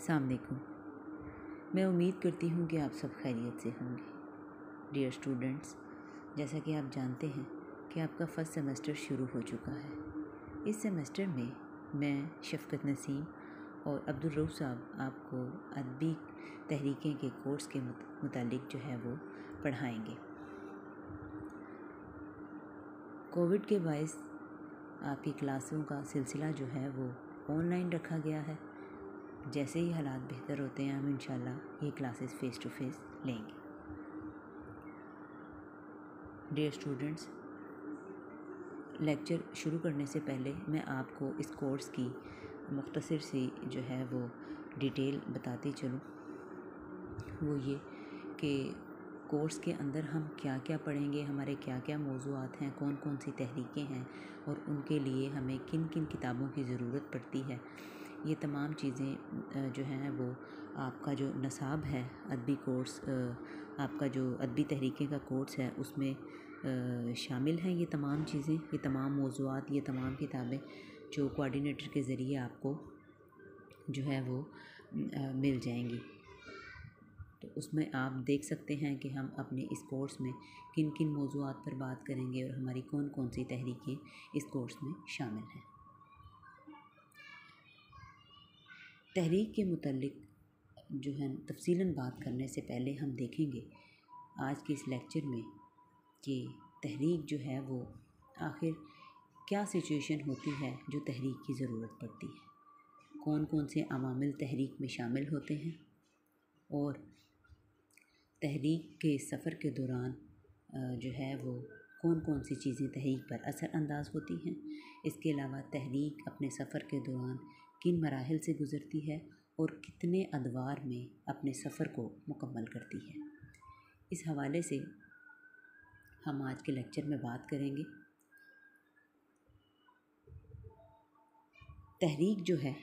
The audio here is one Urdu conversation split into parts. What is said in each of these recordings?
السلام علیکم۔ میں امید کرتی ہوں کہ آپ سب خیریت سے ہوں گے۔ ڈیئر اسٹوڈنٹس، جیسا کہ آپ جانتے ہیں کہ آپ کا فرسٹ سیمسٹر شروع ہو چکا ہے۔ اس سیمسٹر میں شفقت نسیم اور عبدالرؤف صاحب آپ کو ادبی تحریکیں کے کورس کے متعلق جو ہے وہ پڑھائیں گے۔ کووڈ کے باعث آپ کی کلاسوں کا سلسلہ جو ہے وہ آن لائن رکھا گیا ہے۔ جیسے ہی حالات بہتر ہوتے ہیں ہم انشاءاللہ یہ کلاسز فیس ٹو فیس لیں گے۔ ڈیئر اسٹوڈنٹس، لیکچر شروع کرنے سے پہلے میں آپ کو اس کورس کی مختصر سی جو ہے وہ ڈیٹیل بتاتی چلوں۔ وہ یہ کہ کورس کے اندر ہم کیا کیا پڑھیں گے، ہمارے کیا کیا موضوعات ہیں، کون کون سی تحریکیں ہیں اور ان کے لیے ہمیں کن کن کتابوں کی ضرورت پڑتی ہے۔ یہ تمام چیزیں جو ہیں وہ آپ کا جو نصاب ہے ادبی کورس، آپ کا جو ادبی تحریکیں کا کورس ہے اس میں شامل ہیں۔ یہ تمام چیزیں، یہ تمام موضوعات، یہ تمام کتابیں جو کوآرڈینیٹر کے ذریعے آپ کو جو ہے وہ مل جائیں گی۔ تو اس میں آپ دیکھ سکتے ہیں کہ ہم اپنے اس کورس میں کن کن موضوعات پر بات کریں گے اور ہماری کون کون سی تحریکیں اس کورس میں شامل ہیں۔ تحریک کے متعلق جو ہے تفصیلاً بات کرنے سے پہلے ہم دیکھیں گے آج کے اس لیکچر میں کہ تحریک جو ہے وہ آخر کیا سچویشن ہوتی ہے جو تحریک کی ضرورت پڑتی ہے، کون کون سے عوامل تحریک میں شامل ہوتے ہیں اور تحریک کے سفر کے دوران جو ہے وہ کون کون سی چیزیں تحریک پر اثر انداز ہوتی ہیں۔ اس کے علاوہ تحریک اپنے سفر کے دوران کن مراحل سے گزرتی ہے اور کتنے ادوار میں اپنے سفر کو مکمل کرتی ہے۔ اس حوالے سے ہم آج کے لیکچر میں بات کریں گے۔ تحریک جو ہے،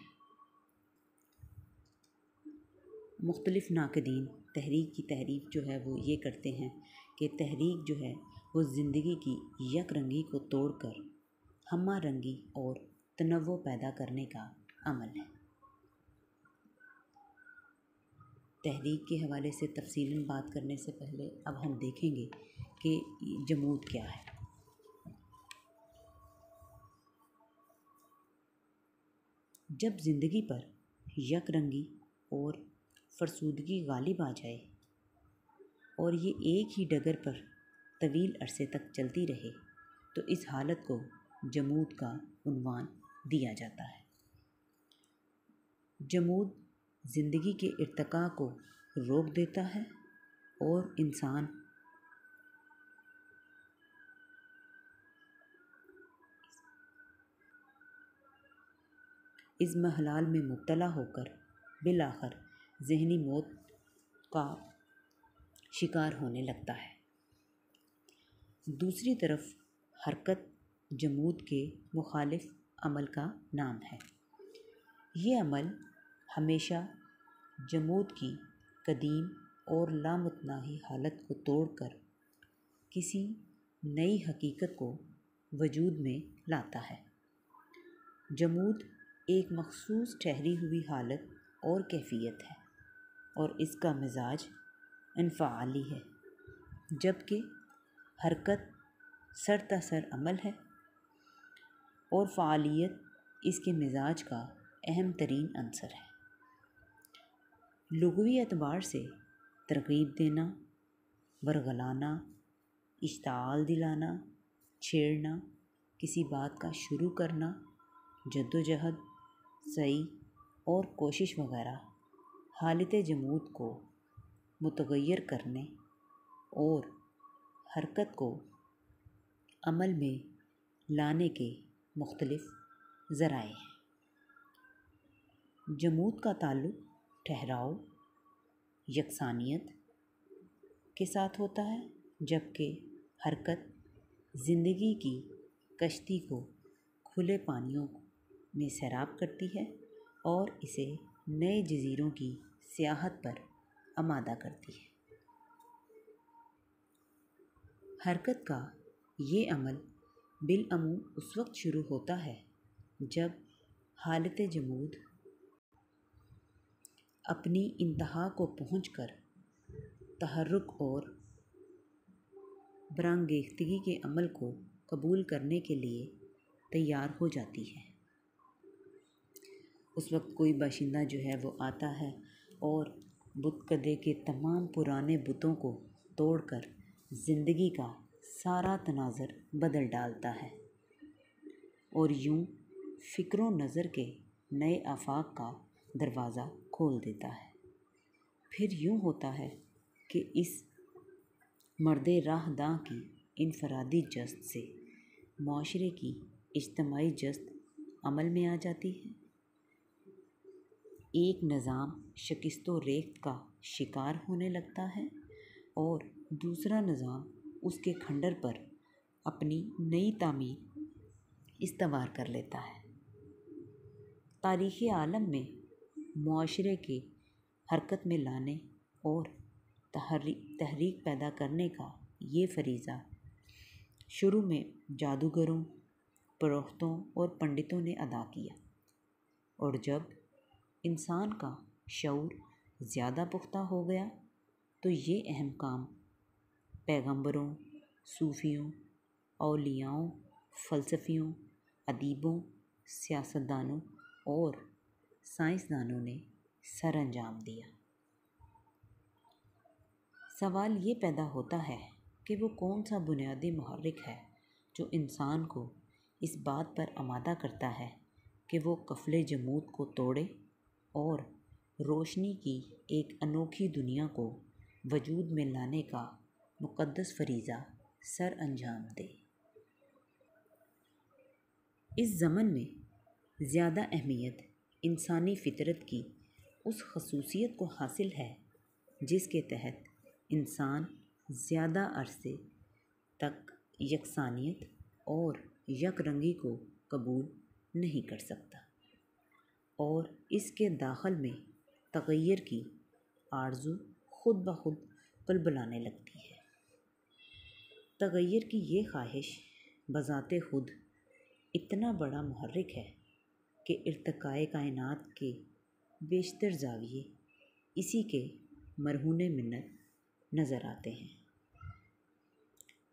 مختلف ناقدین تحریک کی تعریف جو ہے وہ یہ کرتے ہیں کہ تحریک جو ہے وہ زندگی کی یک رنگی کو توڑ کر ہمہ رنگی اور تنوع پیدا کرنے کا عمل ہے۔ تحریک کے حوالے سے تفصیلاً بات کرنے سے پہلے اب ہم دیکھیں گے کہ جمود کیا ہے۔ جب زندگی پر یک رنگی اور فرسودگی غالب آ جائے اور یہ ایک ہی ڈگر پر طویل عرصے تک چلتی رہے تو اس حالت کو جمود کا عنوان دیا جاتا ہے۔ جمود زندگی کے ارتقاء کو روک دیتا ہے اور انسان اس محلال میں مبتلا ہو کر بالآخر ذہنی موت کا شکار ہونے لگتا ہے۔ دوسری طرف حرکت جمود کے مخالف عمل کا نام ہے۔ یہ عمل ہمیشہ جمود کی قدیم اور لامتناہی حالت کو توڑ کر کسی نئی حقیقت کو وجود میں لاتا ہے۔ جمود ایک مخصوص ٹھہری ہوئی حالت اور کیفیت ہے اور اس کا مزاج انفعالی ہے، جبکہ حرکت سرتاسر عمل ہے اور فعالیت اس کے مزاج کا اہم ترین عنصر ہے۔ لغوی اعتبار سے ترغیب دینا، ورغلانا، اشتعال دلانا، چھیڑنا، کسی بات کا شروع کرنا، جدوجہد، سعی اور کوشش وغیرہ حالت جمود کو متغیر کرنے اور حرکت کو عمل میں لانے کے مختلف ذرائع ہیں۔ جمود کا تعلق ٹھہراؤ، یکسانیت کے ساتھ ہوتا ہے، جبکہ حرکت زندگی کی کشتی کو کھلے پانیوں میں سیراب کرتی ہے اور اسے نئے جزیروں کی سیاحت پر آمادہ کرتی ہے۔ حرکت کا یہ عمل بالعموم اس وقت شروع ہوتا ہے جب حالت جمود اپنی انتہا کو پہنچ کر تحرک اور برانگیختگی کے عمل کو قبول کرنے کے لیے تیار ہو جاتی ہے۔ اس وقت کوئی باشندہ جو ہے وہ آتا ہے اور بت کدے کے تمام پرانے بتوں کو توڑ کر زندگی کا سارا تناظر بدل ڈالتا ہے اور یوں فکر و نظر کے نئے آفاق کا دروازہ کھول دیتا ہے۔ پھر یوں ہوتا ہے کہ اس مرد راہ داں کی انفرادی جست سے معاشرے کی اجتماعی جست عمل میں آ جاتی ہے۔ ایک نظام شکست و ریخت کا شکار ہونے لگتا ہے اور دوسرا نظام اس کے کھنڈر پر اپنی نئی تعمیر استوار کر لیتا ہے۔ تاریخ عالم میں معاشرے کے حرکت میں لانے اور تحریک پیدا کرنے کا یہ فریضہ شروع میں جادوگروں، پروہتوں اور پنڈتوں نے ادا کیا، اور جب انسان کا شعور زیادہ پختہ ہو گیا تو یہ اہم کام پیغمبروں، صوفیوں، اولیاؤں، فلسفیوں، ادیبوں، سیاستدانوں اور سائنسدانوں نے سر انجام دیا۔ سوال یہ پیدا ہوتا ہے کہ وہ کون سا بنیادی محرک ہے جو انسان کو اس بات پر آمادہ کرتا ہے کہ وہ قفلِ جمود کو توڑے اور روشنی کی ایک انوکھی دنیا کو وجود میں لانے کا مقدس فریضہ سر انجام دے۔ اس ضمن میں زیادہ اہمیت انسانی فطرت کی اس خصوصیت کو حاصل ہے جس کے تحت انسان زیادہ عرصے تک یکسانیت اور یک رنگی کو قبول نہیں کر سکتا اور اس کے داخل میں تغیر کی آرزو خود بخود بلبلانے لگتی ہے۔ تغیر کی یہ خواہش بذات خود اتنا بڑا محرک ہے کہ ارتقائے کائنات کے بیشتر زاویے اسی کے مرہون منت نظر آتے ہیں۔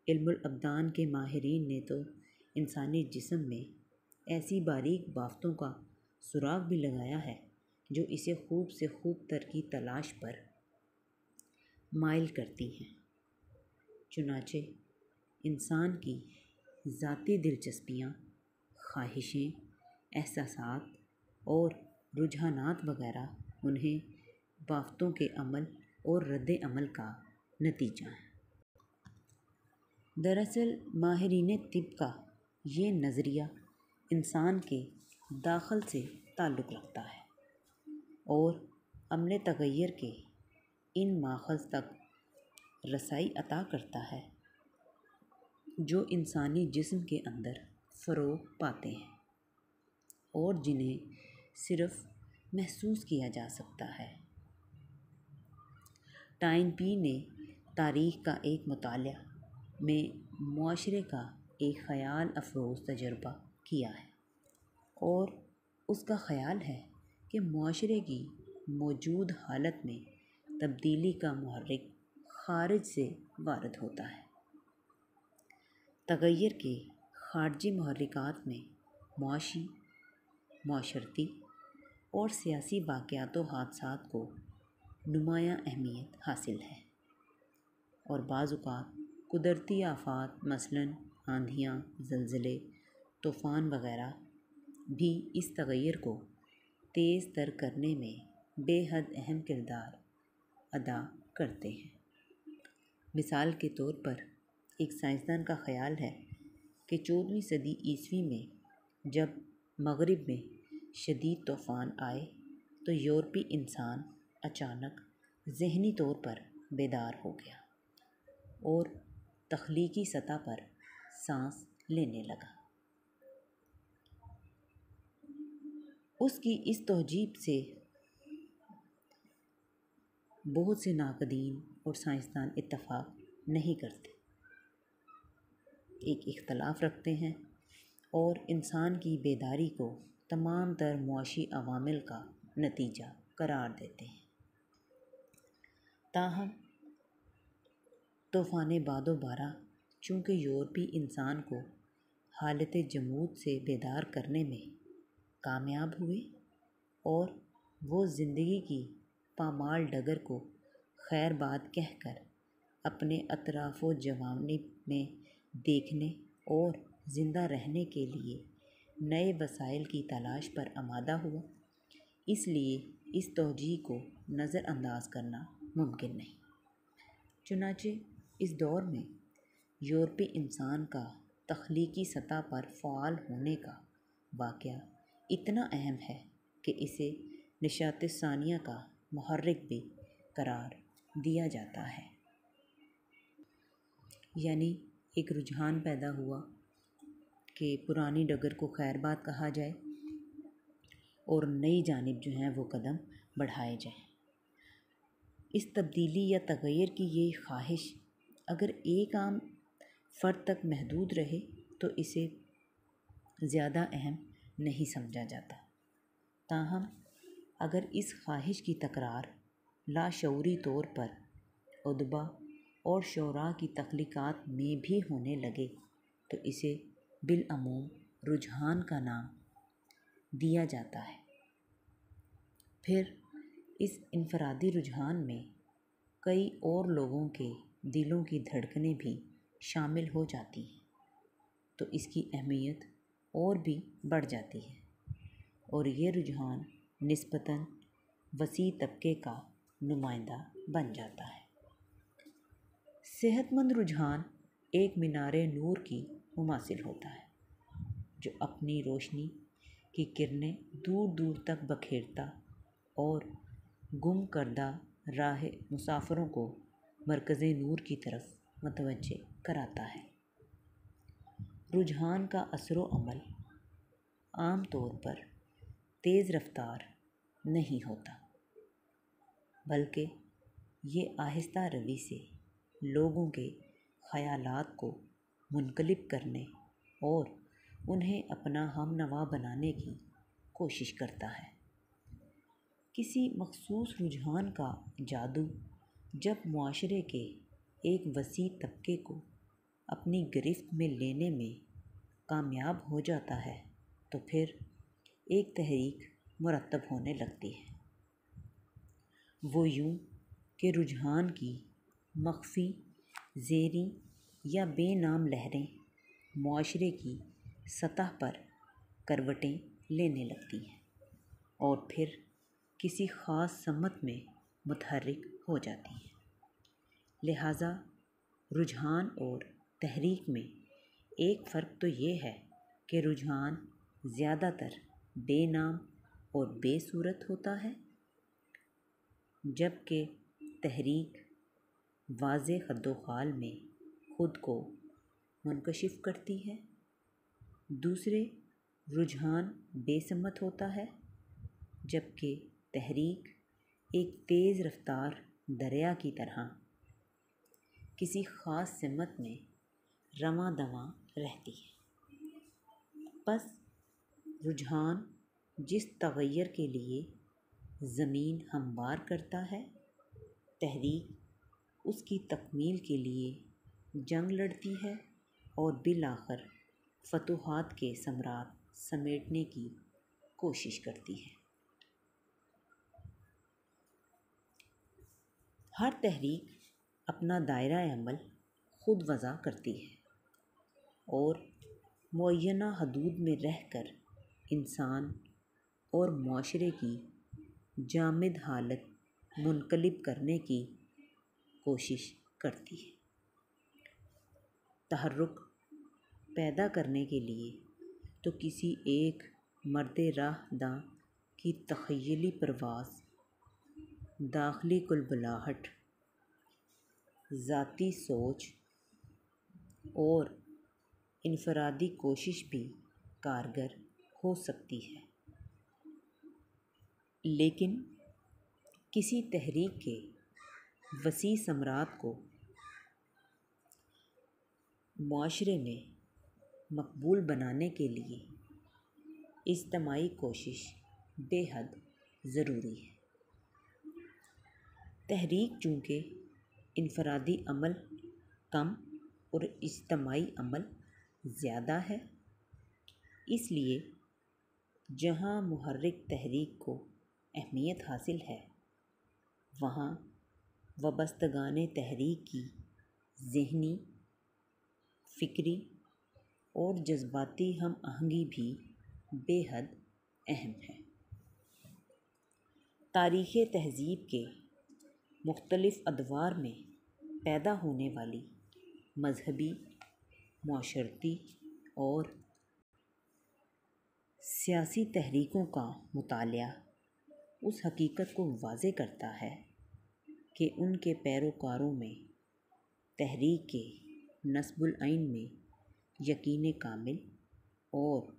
علم الابدان کے ماہرین نے تو انسانی جسم میں ایسی باریک بافتوں کا سراغ بھی لگایا ہے جو اسے خوب سے خوب تر کی تلاش پر مائل کرتی ہیں۔ چنانچہ انسان کی ذاتی دلچسپیاں، خواہشیں، احساسات اور رجحانات وغیرہ انہیں بافتوں کے عمل اور رد عمل کا نتیجہ ہیں۔ دراصل ماہرین طب کا یہ نظریہ انسان کے داخل سے تعلق رکھتا ہے اور عمل تغیر کے ان ماخذ تک رسائی عطا کرتا ہے جو انسانی جسم کے اندر فروغ پاتے ہیں اور جنہیں صرف محسوس کیا جا سکتا ہے۔ ٹائن پی نے تاریخ کا ایک مطالعہ میں معاشرے کا ایک خیال افروز تجربہ کیا ہے اور اس کا خیال ہے کہ معاشرے کی موجود حالت میں تبدیلی کا محرک خارج سے وارد ہوتا ہے۔ تغیر کے خارجی محرکات میں معاشی، معاشرتی اور سیاسی واقعات و حادثات کو نمایاں اہمیت حاصل ہے اور بعض اوقات قدرتی آفات مثلاً آندھیاں، زلزلے، طوفان وغیرہ بھی اس تغیر کو تیز تر کرنے میں بے حد اہم کردار ادا کرتے ہیں۔ مثال کے طور پر ایک سائنسدان کا خیال ہے کہ 14ویں صدی عیسوی میں جب مغرب میں شدید طوفان آئے تو یورپی انسان اچانک ذہنی طور پر بیدار ہو گیا اور تخلیقی سطح پر سانس لینے لگا۔ اس کی اس توجیب سے بہت سے ناقدین اور سائنسدان اتفاق نہیں کرتے، ایک اختلاف رکھتے ہیں اور انسان کی بیداری کو تمام تر معاشی عوامل کا نتیجہ قرار دیتے ہیں۔ تاہم طوفان باد و بارہ چونکہ یورپی انسان کو حالت جمود سے بیدار کرنے میں کامیاب ہوئے اور وہ زندگی کی پامال ڈگر کو خیر باد کہہ کر اپنے اطراف و جوانب میں دیکھنے اور زندہ رہنے کے لیے نئے وسائل کی تلاش پر آمادہ ہوا، اس لیے اس توجیہ کو نظر انداز کرنا ممکن نہیں۔ چنانچہ اس دور میں یورپی انسان کا تخلیقی سطح پر فعال ہونے کا واقعہ اتنا اہم ہے کہ اسے نشاط ثانیہ کا محرک بھی قرار دیا جاتا ہے۔ یعنی ایک رجحان پیدا ہوا کہ پرانی ڈگر کو خیر باد کہا جائے اور نئی جانب جو ہیں وہ قدم بڑھائے جائیں۔ اس تبدیلی یا تغیر کی یہ خواہش اگر ایک عام فرد تک محدود رہے تو اسے زیادہ اہم نہیں سمجھا جاتا، تاہم اگر اس خواہش کی تکرار لاشعوری طور پر ادبا اور شعراء کی تخلیقات میں بھی ہونے لگے تو اسے بالعموم رجحان کا نام دیا جاتا ہے۔ پھر اس انفرادی رجحان میں کئی اور لوگوں کے دلوں کی دھڑکنیں بھی شامل ہو جاتی ہیں تو اس کی اہمیت اور بھی بڑھ جاتی ہے اور یہ رجحان نسبتاً وسیع طبقے کا نمائندہ بن جاتا ہے۔ صحت مند رجحان ایک مینار نور کی مماثل ہوتا ہے جو اپنی روشنی کی کرنیں دور دور تک بکھیرتا اور گم کردہ راہ مسافروں کو مرکز نور کی طرف متوجہ کراتا ہے۔ رجحان کا اثر و عمل عام طور پر تیز رفتار نہیں ہوتا، بلکہ یہ آہستہ روی سے لوگوں کے خیالات کو منقلب کرنے اور انہیں اپنا ہم نوا بنانے کی کوشش کرتا ہے۔ کسی مخصوص رجحان کا جادو جب معاشرے کے ایک وسیع طبقے کو اپنی گرفت میں لینے میں کامیاب ہو جاتا ہے تو پھر ایک تحریک مرتب ہونے لگتی ہے۔ وہ یوں کہ رجحان کی مخفی، زیریں یا بے نام لہریں معاشرے کی سطح پر کروٹیں لینے لگتی ہیں اور پھر کسی خاص سمت میں متحرک ہو جاتی ہیں۔ لہٰذا رجحان اور تحریک میں ایک فرق تو یہ ہے کہ رجحان زیادہ تر بے نام اور بے صورت ہوتا ہے، جبکہ تحریک واضح خد و خال میں خود کو منکشف کرتی ہے۔ دوسرے رجحان بے سمت ہوتا ہے، جبکہ تحریک ایک تیز رفتار دریا کی طرح کسی خاص سمت میں رواں دواں رہتی ہے۔ پس رجحان جس تغیر کے لیے زمین ہموار کرتا ہے، تحریک اس کی تکمیل کے لیے جنگ لڑتی ہے اور بالآخر فتوحات کے ثمرات سمیٹنے کی کوشش کرتی ہے۔ ہر تحریک اپنا دائرہ عمل خود وضع کرتی ہے اور معینہ حدود میں رہ کر انسان اور معاشرے کی جامد حالت منقلب کرنے کی کوشش کرتی ہے۔ تحرک پیدا کرنے کے لیے تو کسی ایک مرد راہ داں کی تخیلی پرواز، داخلی کلبلاہٹ، ذاتی سوچ اور انفرادی کوشش بھی کارگر ہو سکتی ہے، لیکن کسی تحریک کے وسیع ثمرات کو معاشرے میں مقبول بنانے کے لیے اجتماعی کوشش بے حد ضروری ہے۔ تحریک چونکہ انفرادی عمل کم اور اجتماعی عمل زیادہ ہے، اس لیے جہاں محرک تحریک کو اہمیت حاصل ہے، وہاں وابستگان تحریک کی ذہنی، فکری اور جذباتی ہم آہنگی بھی بے حد اہم ہے۔ تاریخ تہذیب کے مختلف ادوار میں پیدا ہونے والی مذہبی، معاشرتی اور سیاسی تحریکوں کا مطالعہ اس حقیقت کو واضح کرتا ہے کہ ان کے پیروکاروں میں تحریک کے نصب العین میں یقین کامل اور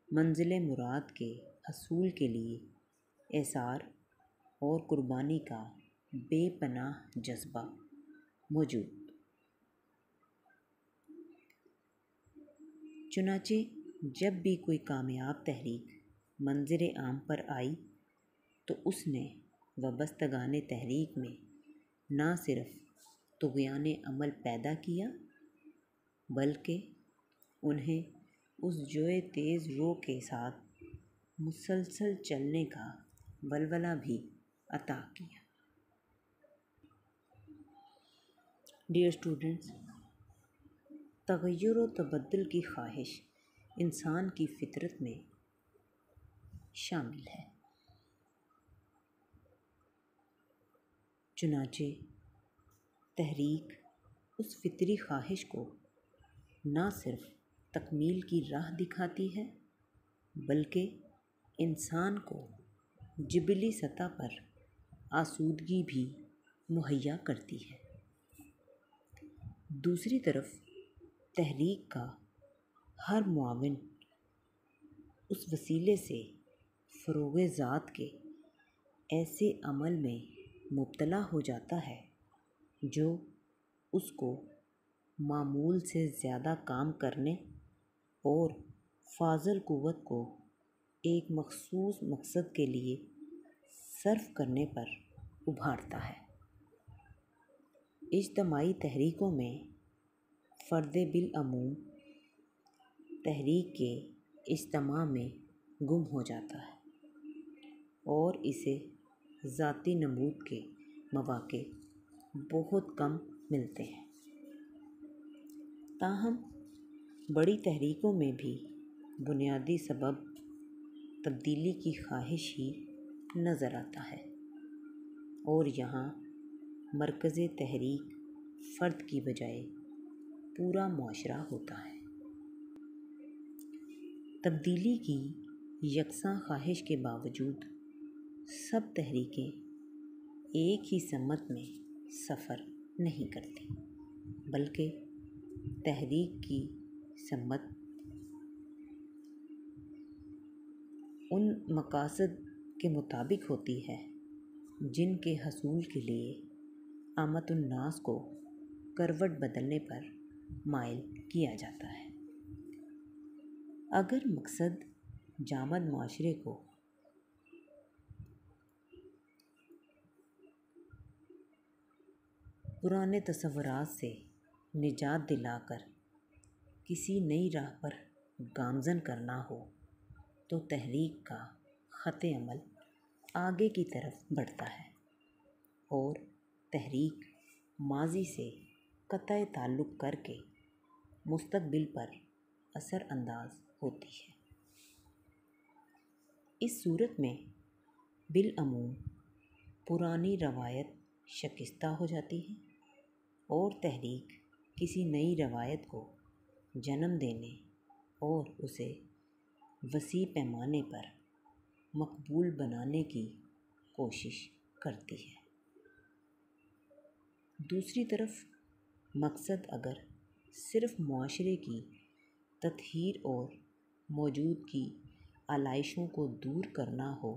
منزل مراد کے حصول کے لیے ایثار اور قربانی کا بے پناہ جذبہ موجود۔ چنانچہ جب بھی کوئی کامیاب تحریک منظر عام پر آئی تو اس نے وابستگان تحریک میں نہ صرف طغیان عمل پیدا کیا بلکہ انہیں اس جوئے تیز رو کے ساتھ مسلسل چلنے کا ولولہ بھی عطا کیا۔ ڈیئر اسٹوڈنٹس، تغیر و تبدل کی خواہش انسان کی فطرت میں شامل ہے۔ چنانچہ تحریک اس فطری خواہش کو نہ صرف تکمیل کی راہ دکھاتی ہے بلکہ انسان کو جبلی سطح پر آسودگی بھی مہیا کرتی ہے۔ دوسری طرف تحریک کا ہر معاون اس وسیلے سے فروغ ذات کے ایسے عمل میں مبتلا ہو جاتا ہے جو اس کو معمول سے زیادہ کام کرنے اور فاضل قوت کو ایک مخصوص مقصد کے لیے صرف کرنے پر ابھارتا ہے۔ اجتماعی تحریکوں میں فرد بالعموم تحریک کے اجتماع میں گم ہو جاتا ہے اور اسے ذاتی نمود کے مواقع بہت کم ملتے ہیں۔ تاہم بڑی تحریکوں میں بھی بنیادی سبب تبدیلی کی خواہش ہی نظر آتا ہے اور یہاں مرکز تحریک فرد کی بجائے پورا معاشرہ ہوتا ہے۔ تبدیلی کی یکساں خواہش کے باوجود سب تحریکیں ایک ہی سمت میں سفر نہیں کرتی بلکہ تحریک کی سمت ان مقاصد کے مطابق ہوتی ہے جن کے حصول کے لیے عامۃ الناس کو کروٹ بدلنے پر مائل کیا جاتا ہے۔ اگر مقصد جامد معاشرے کو پرانے تصورات سے نجات دلا کر کسی نئی راہ پر گامزن کرنا ہو تو تحریک کا خط عمل آگے کی طرف بڑھتا ہے اور تحریک ماضی سے قطع تعلق کر کے مستقبل پر اثر انداز ہوتی ہے۔ اس صورت میں بالعموم پرانی روایت شکستہ ہو جاتی ہے اور تحریک کسی نئی روایت کو جنم دینے اور اسے وسیع پیمانے پر مقبول بنانے کی کوشش کرتی ہے۔ دوسری طرف مقصد اگر صرف معاشرے کی تطہیر اور موجود کی آلائشوں کو دور کرنا ہو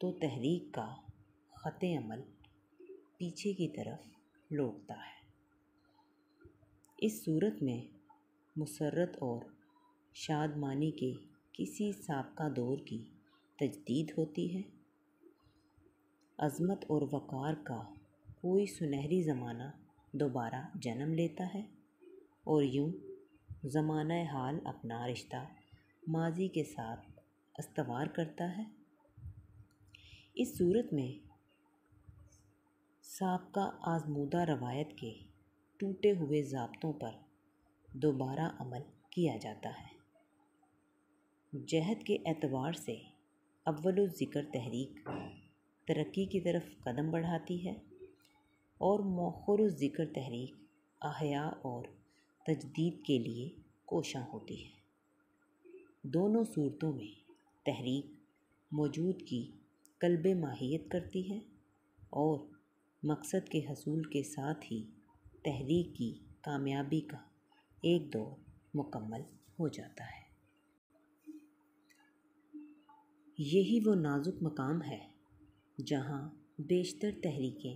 تو تحریک کا خط عمل پیچھے کی طرف لوٹتا ہے۔ اس صورت میں مسرت اور شادمانی کے کسی سابقہ دور کی تجدید ہوتی ہے عظمت اور وقار کا کوئی سنہری زمانہ دوبارہ جنم لیتا ہے اور یوں زمانہ حال اپنا رشتہ ماضی کے ساتھ استوار کرتا ہے۔ اس صورت میں سابقہ آزمودہ روایت کے ٹوٹے ہوئے ضابطوں پر دوبارہ عمل کیا جاتا ہے۔ جہت کے اعتبار سے اول الذکر تحریک ترقی کی طرف قدم بڑھاتی ہے اور مؤخر الذکر تحریک احیاء اور تجدید کے لیے کوشاں ہوتی ہے۔ دونوں صورتوں میں تحریک موجود کی قلب ماہیت کرتی ہے اور مقصد کے حصول کے ساتھ ہی تحریک کی کامیابی کا ایک دور مکمل ہو جاتا ہے۔ یہی وہ نازک مقام ہے جہاں بیشتر تحریکیں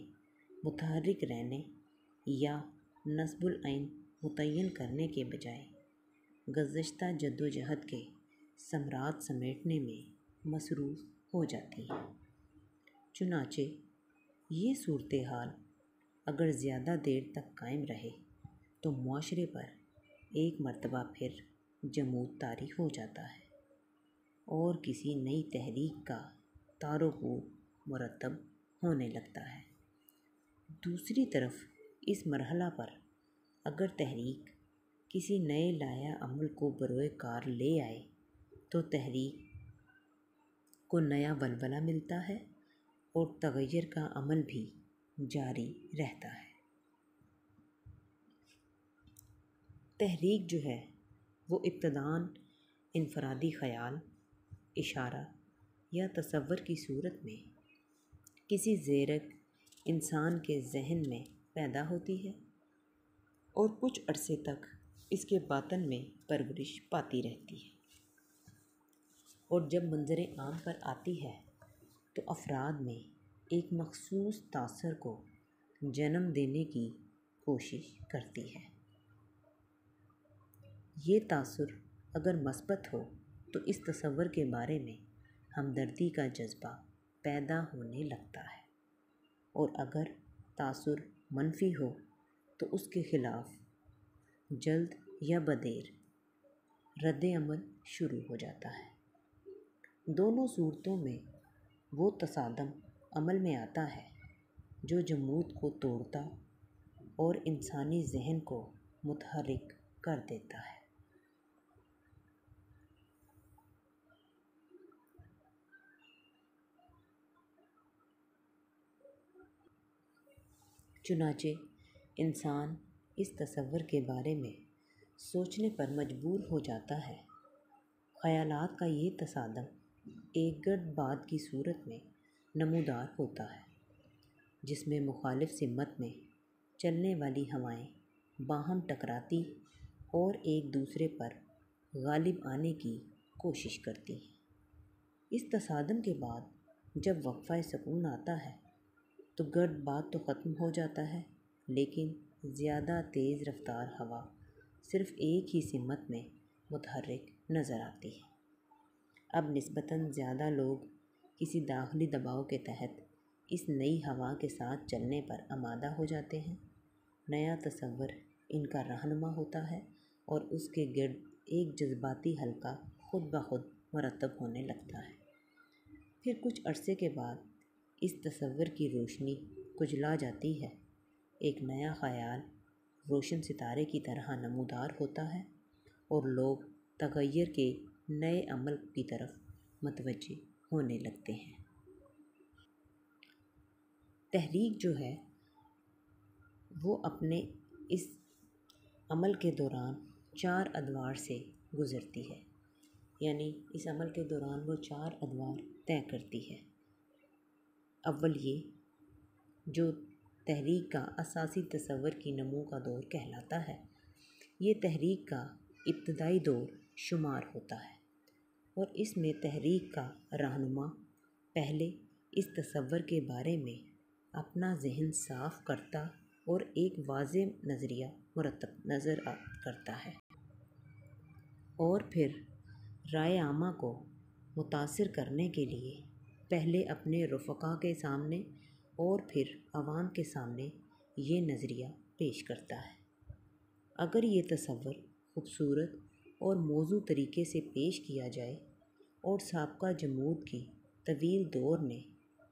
متحرک رہنے یا نصب العین متعین کرنے کے بجائے گزشتہ جدوجہد کے ثمرات سمیٹنے میں مصروف ہو جاتی ہیں۔ چنانچہ یہ صورتحال اگر زیادہ دیر تک قائم رہے تو معاشرے پر ایک مرتبہ پھر جمود طاری ہو جاتا ہے اور کسی نئی تحریک کا تار و پور مرتب ہونے لگتا ہے۔ دوسری طرف اس مرحلہ پر اگر تحریک کسی نئے لائحہ عمل کو بروئے کار لے آئے تو تحریک کو نیا ولولہ ملتا ہے اور تغیر کا عمل بھی جاری رہتا ہے۔ تحریک جو ہے وہ ابتداً انفرادی خیال، اشارہ یا تصور کی صورت میں کسی زیرک انسان کے ذہن میں پیدا ہوتی ہے اور کچھ عرصے تک اس کے باطن میں پرورش پاتی رہتی ہے، اور جب منظر عام پر آتی ہے تو افراد میں ایک مخصوص تاثر کو جنم دینے کی کوشش کرتی ہے۔ یہ تاثر اگر مثبت ہو تو اس تصور کے بارے میں ہمدردی کا جذبہ پیدا ہونے لگتا ہے، اور اگر تاثر منفی ہو تو اس کے خلاف جلد یا بدیر رد عمل شروع ہو جاتا ہے۔ دونوں صورتوں میں وہ تصادم عمل میں آتا ہے جو جمود کو توڑتا اور انسانی ذہن کو متحرک کر دیتا ہے۔ چنانچہ انسان اس تصور کے بارے میں سوچنے پر مجبور ہو جاتا ہے۔ خیالات کا یہ تصادم ایک گرد باد کی صورت میں نمودار ہوتا ہے جس میں مخالف سمت میں چلنے والی ہوائیں باہم ٹکراتی اور ایک دوسرے پر غالب آنے کی کوشش کرتی ہیں۔ اس تصادم کے بعد جب وقفہ سکون آتا ہے تو گرد باد تو ختم ہو جاتا ہے، لیکن زیادہ تیز رفتار ہوا صرف ایک ہی سمت میں متحرک نظر آتی ہے۔ اب نسبتاً زیادہ لوگ کسی داخلی دباؤ کے تحت اس نئی ہوا کے ساتھ چلنے پر آمادہ ہو جاتے ہیں۔ نیا تصور ان کا رہنما ہوتا ہے اور اس کے گرد ایک جذباتی حلقہ خود بخود مرتب ہونے لگتا ہے۔ پھر کچھ عرصے کے بعد اس تصور کی روشنی کجلا جاتی ہے، ایک نیا خیال روشن ستارے کی طرح نمودار ہوتا ہے اور لوگ تغیر کے نئے عمل کی طرف متوجہ ہونے لگتے ہیں۔ تحریک جو ہے وہ اپنے اس عمل کے دوران 4 ادوار سے گزرتی ہے، یعنی اس عمل کے دوران وہ 4 ادوار طے کرتی ہے۔ اول یہ جو تحریک کا اساسی تصور کی نمو کا دور کہلاتا ہے، یہ تحریک کا ابتدائی دور شمار ہوتا ہے اور اس میں تحریک کا رہنما پہلے اس تصور کے بارے میں اپنا ذہن صاف کرتا اور ایک واضح نظریہ مرتب نظر کرتا ہے، اور پھر رائے عامہ کو متاثر کرنے کے لیے پہلے اپنے رفقا کے سامنے اور پھر عوام کے سامنے یہ نظریہ پیش کرتا ہے۔ اگر یہ تصور خوبصورت اور موزوں طریقے سے پیش کیا جائے اور سابقہ جمود کی طویل دور نے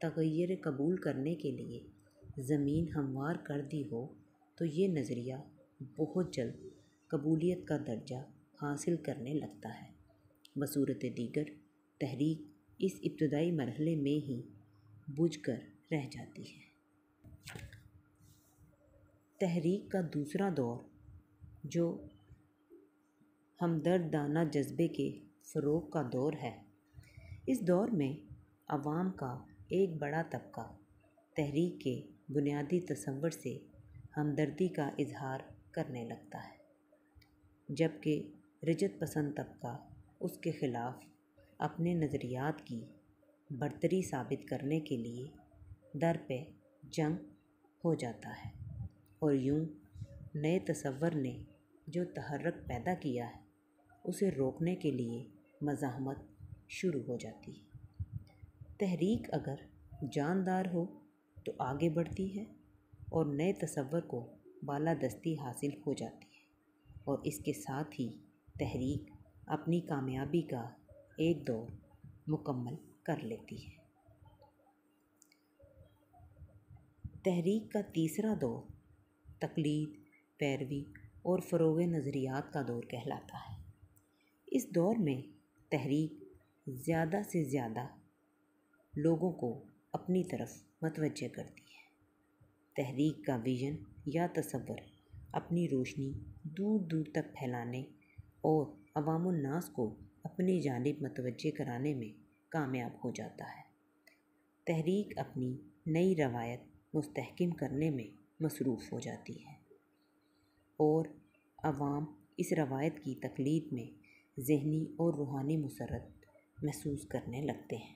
تغیر قبول کرنے کے لیے زمین ہموار کر دی ہو تو یہ نظریہ بہت جلد قبولیت کا درجہ حاصل کرنے لگتا ہے۔ بصورت دیگر تحریک اس ابتدائی مرحلے میں ہی بجھ کر رہ جاتی ہے۔ تحریک کا دوسرا دور جو ہمدردانہ جذبے کے فروغ کا دور ہے، اس دور میں عوام کا ایک بڑا طبقہ تحریک کے بنیادی تصور سے ہمدردی کا اظہار کرنے لگتا ہے، جبکہ رجعت پسند طبقہ اس کے خلاف اپنے نظریات کی برتری ثابت کرنے کے لیے درپے جنگ ہو جاتا ہے، اور یوں نئے تصور نے جو تحرک پیدا کیا ہے اسے روکنے کے لیے مزاحمت شروع ہو جاتی ہے۔ تحریک اگر جاندار ہو تو آگے بڑھتی ہے اور نئے تصور کو بالادستی حاصل ہو جاتی ہے، اور اس کے ساتھ ہی تحریک اپنی کامیابی کا ایک دور مکمل کر لیتی ہے۔ تحریک کا تیسرا دور تقلید، پیروی اور فروغ نظریات کا دور کہلاتا ہے۔ اس دور میں تحریک زیادہ سے زیادہ لوگوں کو اپنی طرف متوجہ کرتی ہے۔ تحریک کا ویژن یا تصور اپنی روشنی دور دور تک پھیلانے اور عوام الناس کو اپنی جانب متوجہ کرانے میں کامیاب ہو جاتا ہے۔ تحریک اپنی نئی روایت مستحکم کرنے میں مصروف ہو جاتی ہے اور عوام اس روایت کی تقلید میں ذہنی اور روحانی مسرت محسوس کرنے لگتے ہیں۔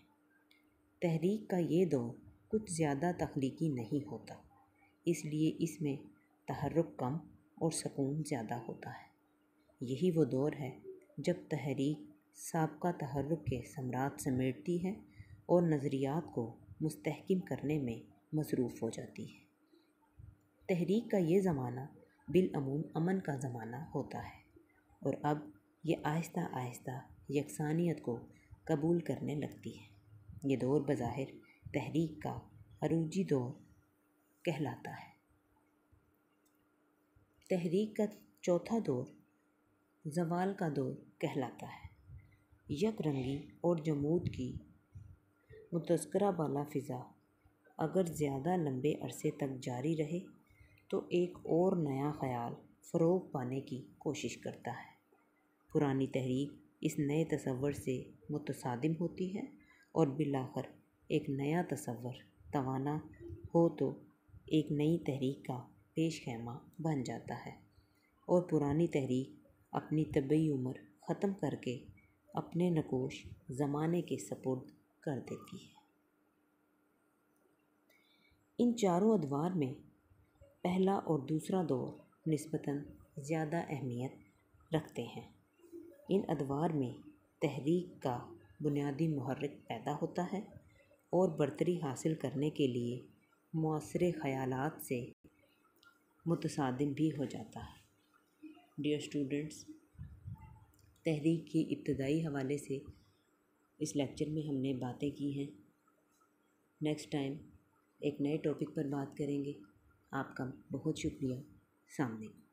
تحریک کا یہ دور کچھ زیادہ تخلیقی نہیں ہوتا، اس لیے اس میں تحرک کم اور سکون زیادہ ہوتا ہے۔ یہی وہ دور ہے جب تحریک سابقہ تحرک کے ثمرات سمیٹتی ہے اور نظریات کو مستحکم کرنے میں مصروف ہو جاتی ہے۔ تحریک کا یہ زمانہ بالعموم امن کا زمانہ ہوتا ہے، اور اب یہ آہستہ آہستہ یکسانیت کو قبول کرنے لگتی ہے۔ یہ دور بظاہر تحریک کا عروجی دور کہلاتا ہے۔ تحریک کا چوتھا دور زوال کا دور کہلاتا ہے۔ یک رنگی اور جمود کی متذکرہ بالا فضا اگر زیادہ لمبے عرصے تک جاری رہے تو ایک اور نیا خیال فروغ پانے کی کوشش کرتا ہے۔ پرانی تحریک اس نئے تصور سے متصادم ہوتی ہے اور بالآخر ایک نیا تصور توانا ہو تو ایک نئی تحریک کا پیش خیمہ بن جاتا ہے، اور پرانی تحریک اپنی طبعی عمر ختم کر کے اپنے نقوش زمانے کے سپرد کر دیتی ہے۔ ان چاروں ادوار میں پہلا اور دوسرا دور نسبتاً زیادہ اہمیت رکھتے ہیں۔ ان ادوار میں تحریک کا بنیادی محرک پیدا ہوتا ہے اور برتری حاصل کرنے کے لیے معاصرے خیالات سے متصادم بھی ہو جاتا ہے۔ ڈیئر اسٹوڈنٹس، تحریک کی ابتدائی حوالے سے اس لیکچر میں ہم نے باتیں کی ہیں۔ نیکسٹ ٹائم ایک نئے ٹاپک پر بات کریں گے۔ آپ کا بہت شکریہ۔ السلام علیکم۔